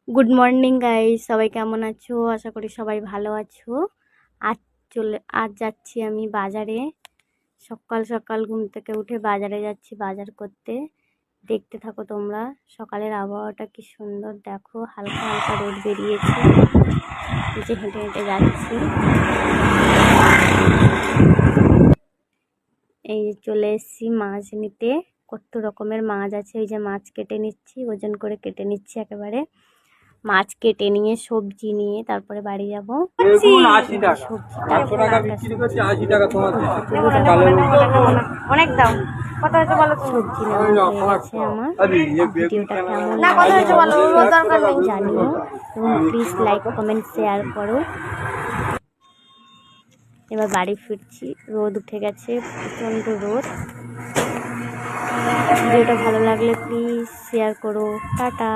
Good morning guys, সবাই কেমন আছো? আশা করি সবাই ভালো আছো। আজ যাচ্ছি আমি বাজারে। সকাল সকাল ঘুম থেকে উঠে বাজারে যাচ্ছি বাজার করতে। দেখতে থাকো তোমরা। সকালের আবহাওয়াটা কি সুন্দর দেখো, হালকা হালকা রোদ বেরিয়েছে। এই যে হেঁটে হেঁটে যাচ্ছি। এই যে চলে এসেছি মাছ নিতে। কত রকমের মাছ আছে, এই যে মাছ কেটে নিচ্ছি, ওজন করে কেটে নিচ্ছি একেবারে। মাছ কেটে নিয়ে সবজি নিয়ে তারপরে বাড়ি যাবো। অনেক দাম কত হয়েছে বলো? সবজি নেওয়া হয়ে গেছে আমার। ভিডিওটা কেমন জানিও এবং প্লিজ লাইক কমেন্ট শেয়ার করো। এবার বাড়ি ফিরছি, রোদ উঠে গেছে, প্রচণ্ড রোদ। ভিডিওটা ভালো লাগলে প্লিজ শেয়ার করো। টাটা।